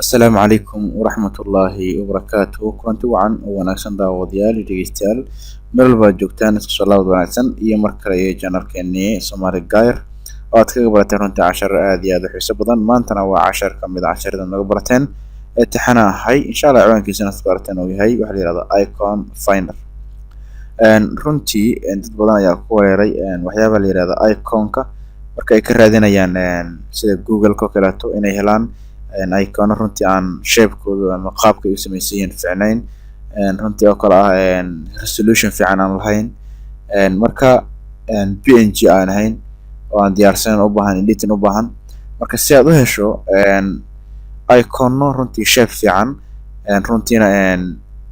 Assalaamu calaykum waraxmatullaahi wabarakaatuh. Kulanti wacan oo wanaagsan daawadayaal iyo dhegeystayaal meel walba aad joogtaan isku soo laabad wanaagsan iyo mar kale iyo channelkeennii Somali Gaar oo aad kaga barateen runtii cashar aad iyo aad u xiiso badan. Maantana waa cashar ka mid ah casharada naga barateen ee taxana ahay insha Allah ciwaankiisana aad barateen oo yahay waxa la yiraahdo icon finder. Runtii dad badan ayaa ku weeraray waxyaabaha la yiraahdo iconka marka ay ka raadinayaan sida Google-ka kaleeto inay helaan icon runtii aan shape-kooda ama qaabka ay u samaysan yihiin fiicnayn runtii oo kale ah resolution fiican aan lahayn marka PNG aan ahayn oo aan diyaarsan u baahan editing u baahan marka si aad u hesho iconno runtii shape fiican runtiina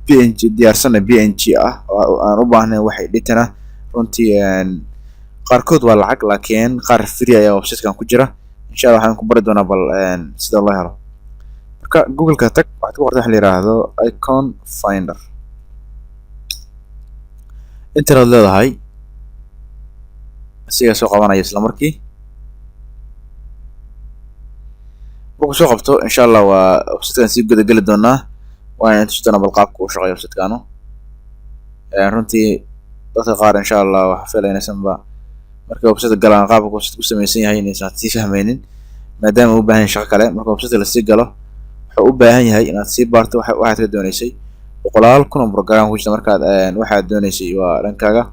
PNG diyaarsan PNG ah oo aan u baahnayn wax editing ah runtii qaarkood waa lacag laakiin qaar free ayaa website-kan ku jira insha Allah waxaan ku bari doonaa bal sida loo helo marka Google-ka tag waxaad ku qortaa waxa la yiraahdo icon finder inta aad leedahay asiga soo qabanaya isla markii markuu soo qabto insha Allah waa website-kan si guda gali doonaa waan inta soo bal qaabka uu shaqeeyo website-kan runtii dadka qaar insha Allah waxa filaynaysan ba marka website galaan qaabka uu ku samaysan yahay inaysan si fahmaynin maadaama uu baahan shaqo kale marka website la sii galo wuxuu u baahan yahay inaad sii baarto waxaad ka doonaysay boqolaal kun oo program ku jirta markaad waxaad doonaysay waa dhankaaga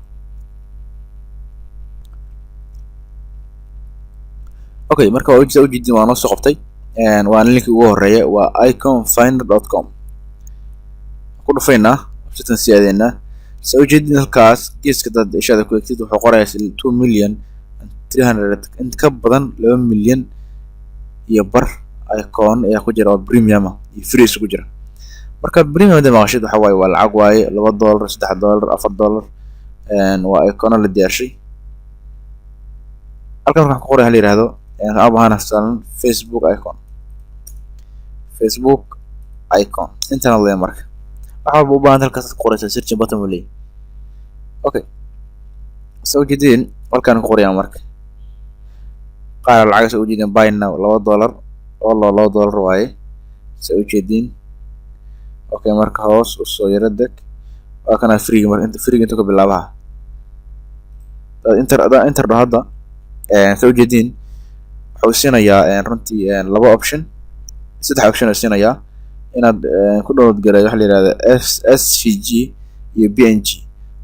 okay marka waa ujeedin waa noo soo qabtay waa linki ugu horeeya waa iconfinder.com ku dhufaynaa website-kan si aadeyna soo jeedin halkaas geeska dad ishada ku egtid wuxuu qorayaa 2,300,000 inta ka badan 2 milyan iyo bar icon ayaa ku jira oo premium ah iyo free isku jira marka premium da maqashid waxa waaye waa lacag waaye $2 $3 $4 waa icon la diyaarshay halkan waxaan ku qoray hal yiraahdo abahan asalan Facebook icon intana la marka waxa u baahan halkaas ku qoraysa search button wali okay soo jeedin halkan ku qorayaa marka qaar lacag soo jeedin buy now $2 oo $2 waaye soo jeedin okay marka hoos u soo yara deg waa kana free marka inta free inta ka bilaabaha enter hadda soo jeedin wuxuu siinayaa runtii laba option saddex option oo siinayaa inaad ku download gareeyo waxa la yiraahdo SVG iyo PNG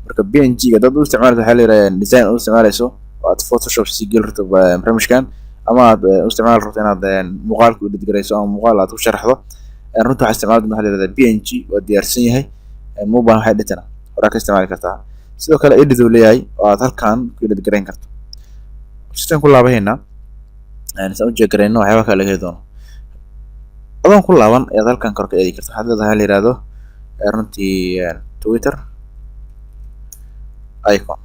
marka PNG ga dad u isticmaalaya waxa la yiraahdo design u isticmaalayso oo aad Photoshop si gelirto barnaamijkan ama aad u isticmaal rabto inaad muuqaalka u dhigayso ama muuqaal aad ku sharaxdo runtii waxa isticmaalada waxa la yiraahdo PNG waa diyaarsan yahay ma baahan wax editing ah hore ka isticmaali kartaa sidoo kale edit uu leeyahay oo aad halkan ku edit gareyn karto sidaan ku laabayna soo jeegareyno waxyaabo kale laga doono adoon ku laaban ayaad halkan kor ka eedi kartaa waxaad leedahay la yiraahdo runtii Twitter icon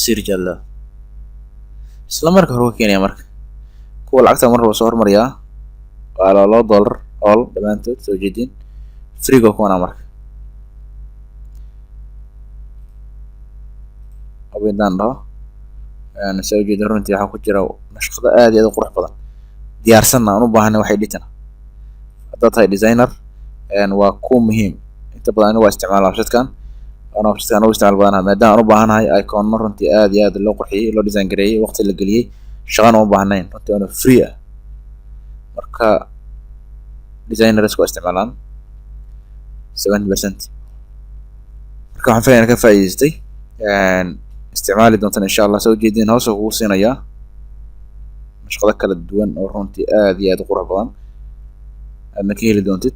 sirjalla isla marka hore keenaya marka kuwa lacagta mar loo soo hormariyaa waa $2 all dhamaantood soo jeedin free go kuna marka abidaan dhaho soo jeedin runtii waxa ku jira nashqada aad iyo aad u qurux badan diyaarsan aan u baahanay wax editing hadda tahay designer waa ku muhiim inta badan waa isticmaal website-kan ana website-kan u isticmaal badan maadaama aan u baahanahay icon runtii aad iyo aad loo qurxiyay loo design gareeyay waqti la geliyay shaqana u baahnayn runtii oo free ah marka designers ku isticmaalaan 70% marka waxaan filayaa ka faa'iideystay isticmaali doontaan insha Allah soo jeedin hoos ugu siinaya shaqada kala duwan oo runtii aad iyo aad u qurux badan aadna ka heli doontid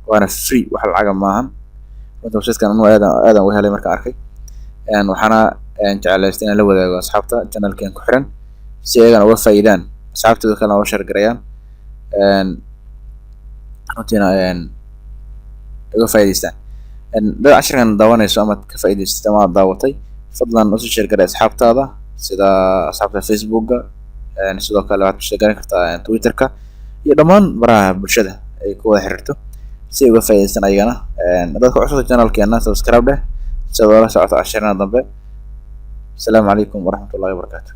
waana free wax lacag maahan website-kan aad u helay marka arkay waxaana jecelaystay in la wadaago asxaabta channel-keen ku xiran si ay uga faa'iidaan asxaabtooda kale oo share gareeyaan runtiina uga faa'iideystaan dad casharkan daawanayso ama ka faa'iideystay ama daawatay fadlan u share garee asxaabtaada sida asxaabta Facebook-ga sidoo kale waxaad share gareyn kartaa Twitter-ka iyo dhammaan baraha bulshada ay ku wada xiriirto si uga faa'iideystaan ayagana dadka cusub channel-keena subscribe dheh sidoo kale socota casharada dambe السلام عليكم ورحمة الله وبركاته.